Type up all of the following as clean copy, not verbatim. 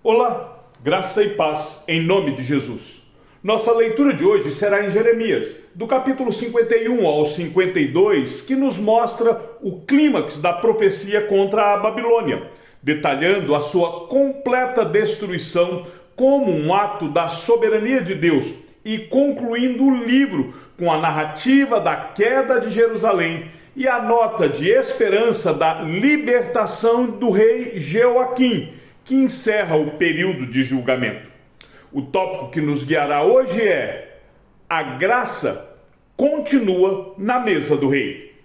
Olá, graça e paz em nome de Jesus. Nossa leitura de hoje será em Jeremias, do capítulo 51 ao 52, que nos mostra o clímax da profecia contra a Babilônia, detalhando a sua completa destruição como um ato da soberania de Deus e concluindo o livro com a narrativa da queda de Jerusalém e a nota de esperança da libertação do rei Jeoaquim, que encerra o período de julgamento. O tópico que nos guiará hoje é: a graça continua na mesa do rei.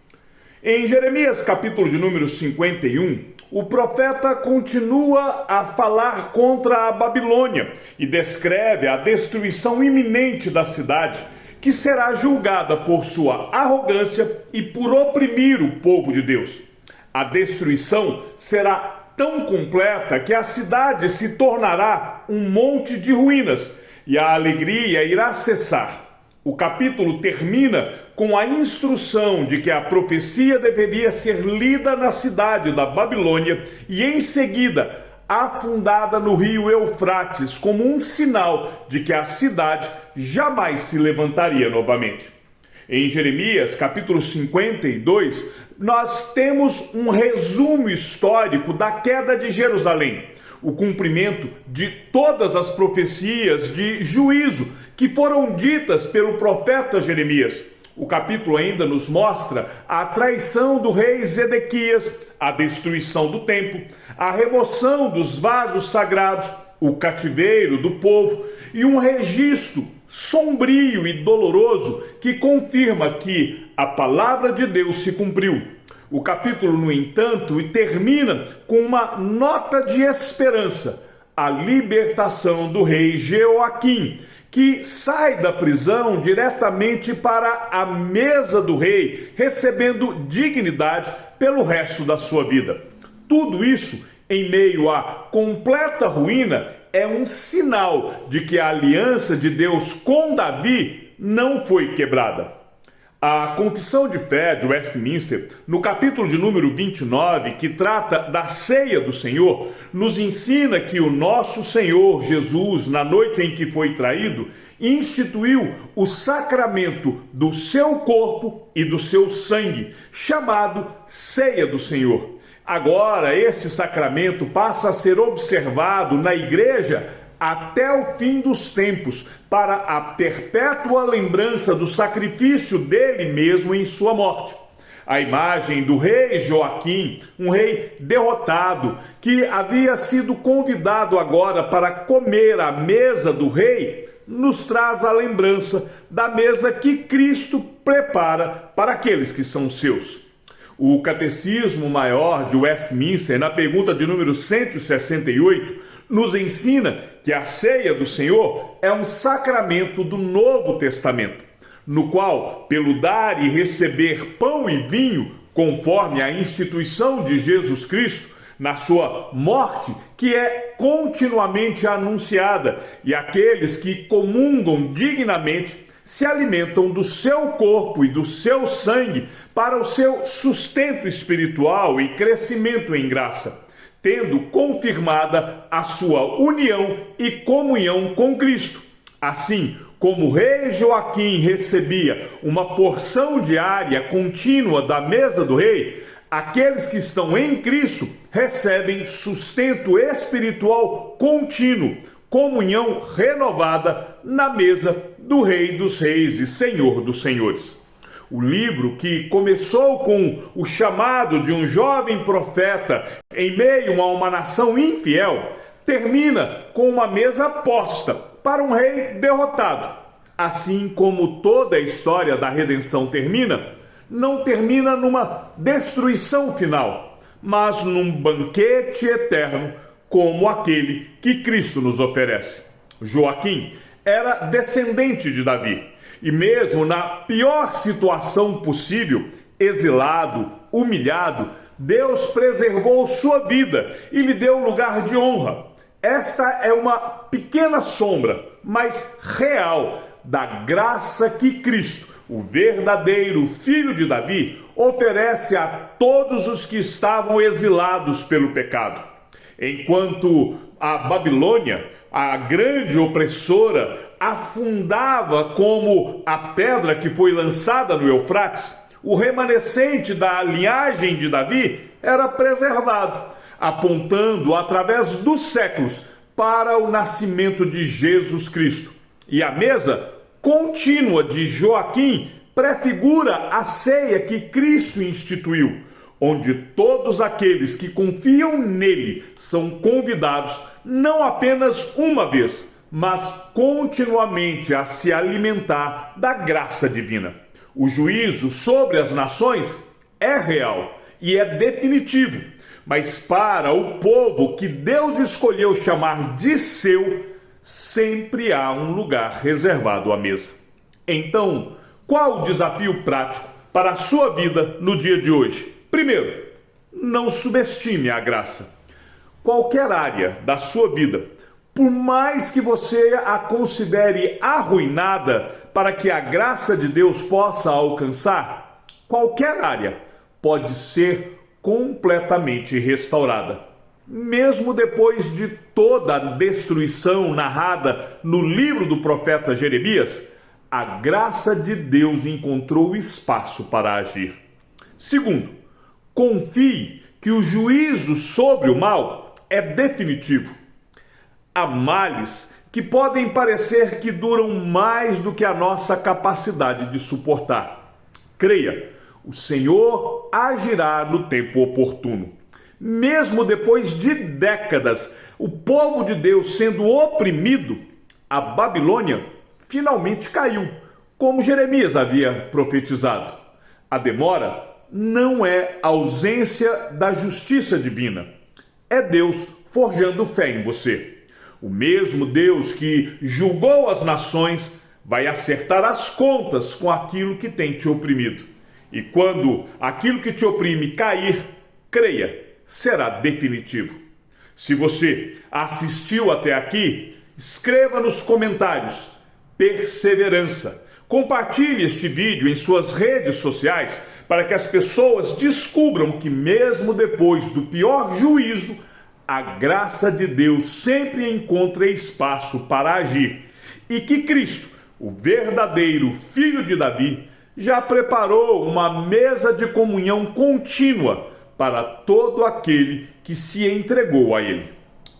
Em Jeremias, capítulo de número 51, o profeta continua a falar contra a Babilônia e descreve a destruição iminente da cidade, que será julgada por sua arrogância e por oprimir o povo de Deus. A destruição será tão completa que a cidade se tornará um monte de ruínas e a alegria irá cessar. O capítulo termina com a instrução de que a profecia deveria ser lida na cidade da Babilônia e em seguida afundada no rio Eufrates como um sinal de que a cidade jamais se levantaria novamente. Em Jeremias, capítulo 52, nós temos um resumo histórico da queda de Jerusalém, o cumprimento de todas as profecias de juízo que foram ditas pelo profeta Jeremias. O capítulo ainda nos mostra a traição do rei Zedequias, a destruição do templo, a remoção dos vasos sagrados, o cativeiro do povo e um registro sombrio e doloroso que confirma que a palavra de Deus se cumpriu. O capítulo, no entanto, termina com uma nota de esperança: a libertação do rei Jeoaquim, que sai da prisão diretamente para a mesa do rei, recebendo dignidade pelo resto da sua vida. Tudo isso, em meio à completa ruína, é um sinal de que a aliança de Deus com Davi não foi quebrada. A Confissão de Fé de Westminster, no capítulo de número 29, que trata da ceia do Senhor, nos ensina que o nosso Senhor Jesus, na noite em que foi traído, instituiu o sacramento do seu corpo e do seu sangue, chamado Ceia do Senhor. Agora, esse sacramento passa a ser observado na igreja até o fim dos tempos, para a perpétua lembrança do sacrifício dele mesmo em sua morte. A imagem do rei Joaquim, um rei derrotado, que havia sido convidado agora para comer à mesa do rei, nos traz a lembrança da mesa que Cristo prepara para aqueles que são seus. O Catecismo Maior de Westminster, na pergunta de número 168, nos ensina que a ceia do Senhor é um sacramento do Novo Testamento, no qual, pelo dar e receber pão e vinho, conforme a instituição de Jesus Cristo, na sua morte, que é continuamente anunciada, e aqueles que comungam dignamente se alimentam do seu corpo e do seu sangue para o seu sustento espiritual e crescimento em graça, tendo confirmada a sua união e comunhão com Cristo. Assim como o rei Joaquim recebia uma porção diária contínua da mesa do rei, aqueles que estão em Cristo recebem sustento espiritual contínuo, comunhão renovada na mesa do Rei dos Reis e Senhor dos Senhores. O livro, que começou com o chamado de um jovem profeta em meio a uma nação infiel, termina com uma mesa posta para um rei derrotado. Assim como toda a história da redenção termina, não termina numa destruição final, mas num banquete eterno como aquele que Cristo nos oferece. Joaquim era descendente de Davi, e mesmo na pior situação possível, exilado, humilhado, Deus preservou sua vida e lhe deu lugar de honra. Esta é uma pequena sombra, mas real, da graça que Cristo, o verdadeiro Filho de Davi, oferece a todos os que estavam exilados pelo pecado. Enquanto a Babilônia, a grande opressora, afundava como a pedra que foi lançada no Eufrates, o remanescente da linhagem de Davi era preservado, apontando através dos séculos para o nascimento de Jesus Cristo. E a mesa contínua de Joaquim prefigura a ceia que Cristo instituiu, onde todos aqueles que confiam nele são convidados não apenas uma vez, mas continuamente a se alimentar da graça divina. O juízo sobre as nações é real e é definitivo, mas para o povo que Deus escolheu chamar de seu, sempre há um lugar reservado à mesa. Então, qual o desafio prático para a sua vida no dia de hoje? Primeiro, não subestime a graça. Qualquer área da sua vida, por mais que você a considere arruinada para que a graça de Deus possa alcançar, qualquer área pode ser completamente restaurada. Mesmo depois de toda a destruição narrada no livro do profeta Jeremias, a graça de Deus encontrou espaço para agir. Segundo, confie que o juízo sobre o mal é definitivo. Há males que podem parecer que duram mais do que a nossa capacidade de suportar. Creia, o Senhor agirá no tempo oportuno. Mesmo depois de décadas, o povo de Deus sendo oprimido, a Babilônia finalmente caiu, como Jeremias havia profetizado. A demora não é ausência da justiça divina, é Deus forjando fé em você. O mesmo Deus que julgou as nações vai acertar as contas com aquilo que tem te oprimido. E quando aquilo que te oprime cair, creia, será definitivo. Se você assistiu até aqui, escreva nos comentários perseverança. Compartilhe este vídeo em suas redes sociais para que as pessoas descubram que mesmo depois do pior juízo, a graça de Deus sempre encontra espaço para agir e que Cristo, o verdadeiro Filho de Davi, já preparou uma mesa de comunhão contínua para todo aquele que se entregou a Ele.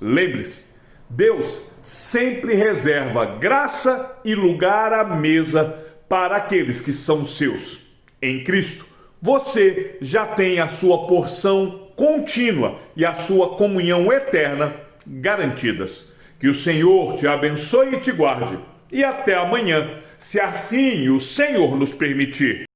Lembre-se, Deus sempre reserva graça e lugar à mesa para aqueles que são seus. Em Cristo, você já tem a sua porção contínua e a sua comunhão eterna garantidas. Que o Senhor te abençoe e te guarde. E até amanhã, se assim o Senhor nos permitir.